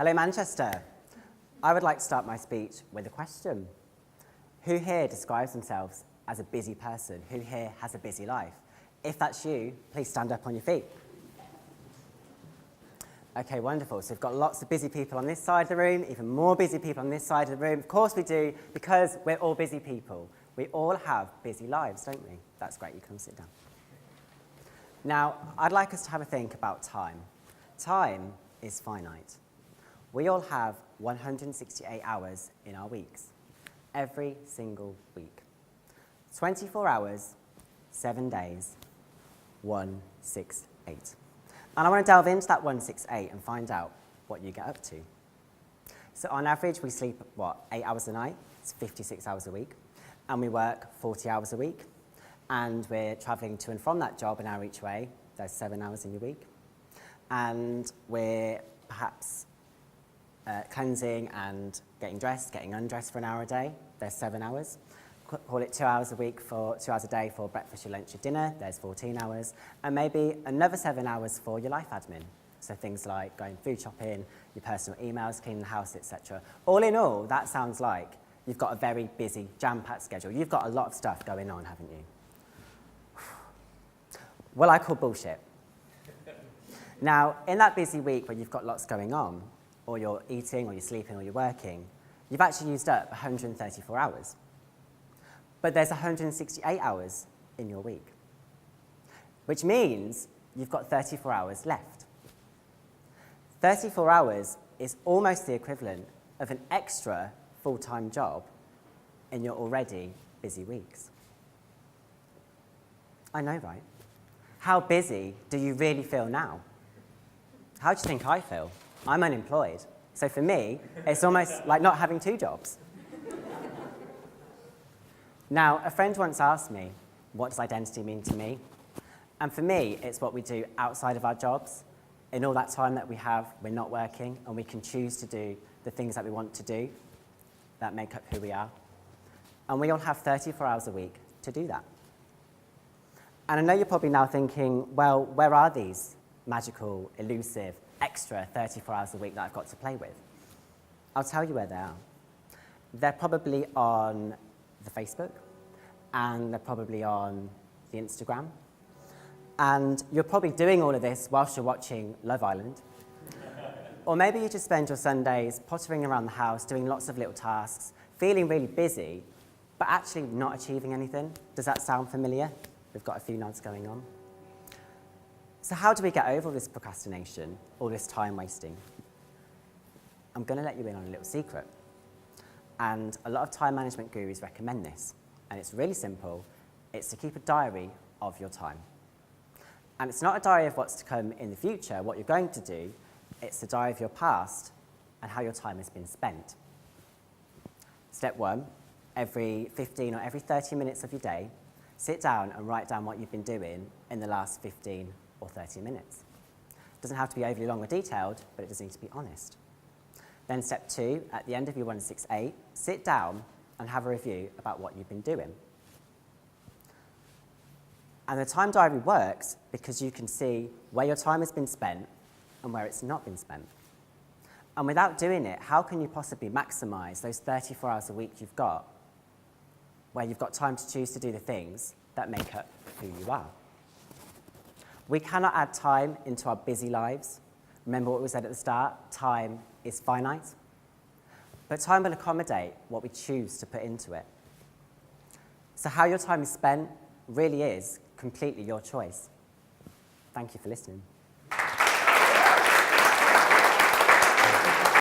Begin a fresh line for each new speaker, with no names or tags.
Hello, Manchester. I would like to start my speech with a question. Who here describes themselves as a busy person? Who here has a busy life? If that's you, please stand up on your feet. Okay, wonderful. So we've got lots of busy people on this side of the room, even more busy people on this side of the room. Of course we do, because we're all busy people. We all have busy lives, don't we? That's great, you can sit down. Now, I'd like us to have a think about time. Time is finite. We all have 168 hours in our weeks, every single week. 24 hours, 7 days, 168. And I want to delve into that 168 and find out what you get up to. So on average, we sleep, 8 hours a night? It's 56 hours a week. And we work 40 hours a week. And we're travelling to and from that job an hour each way. There's 7 hours in your week. And we're perhaps cleansing and getting dressed, getting undressed for an hour a day. There's 7 hours. Call it 2 hours a week for 2 hours a day for breakfast, your lunch, your dinner. There's 14 hours. And maybe another 7 hours for your life admin. So things like going food shopping, your personal emails, cleaning the house, etc. All in all, that sounds like you've got a very busy, jam-packed schedule. You've got a lot of stuff going on, haven't you? Well, I call bullshit. Now, in that busy week where you've got lots going on, or you're eating, or you're sleeping, or you're working, you've actually used up 134 hours. But there's 168 hours in your week, which means you've got 34 hours left. 34 hours is almost the equivalent of an extra full-time job in your already busy weeks. I know, right? How busy do you really feel now? How do you think I feel? I'm unemployed. So for me, it's almost like not having 2 jobs. Now, a friend once asked me, what does identity mean to me? And for me, it's what we do outside of our jobs. In all that time that we have, we're not working, and we can choose to do the things that we want to do that make up who we are. And we all have 34 hours a week to do that. And I know you're probably now thinking, well, where are these magical, elusive, extra 34 hours a week that I've got to play with? I'll tell you where they are. They're probably on the Facebook, and they're probably on the Instagram. And you're probably doing all of this whilst you're watching Love Island. Or maybe you just spend your Sundays pottering around the house, doing lots of little tasks, feeling really busy, but actually not achieving anything. Does that sound familiar? We've got a few nods going on. So how do we get over all this procrastination, all this time wasting? I'm going to let you in on a little secret. And a lot of time management gurus recommend this. And it's really simple. It's to keep a diary of your time. And it's not a diary of what's to come in the future, what you're going to do. It's a diary of your past and how your time has been spent. Step 1, every 15 or every 30 minutes of your day, sit down and write down what you've been doing in the last 15 or 30 minutes. It doesn't have to be overly long or detailed, but it does need to be honest. Then step 2, at the end of your 168, sit down and have a review about what you've been doing. And the time diary works because you can see where your time has been spent and where it's not been spent. And without doing it, how can you possibly maximize those 34 hours a week you've got, where you've got time to choose to do the things that make up who you are? We cannot add time into our busy lives. Remember what we said at the start, time is finite. But time will accommodate what we choose to put into it. So how your time is spent really is completely your choice. Thank you for listening.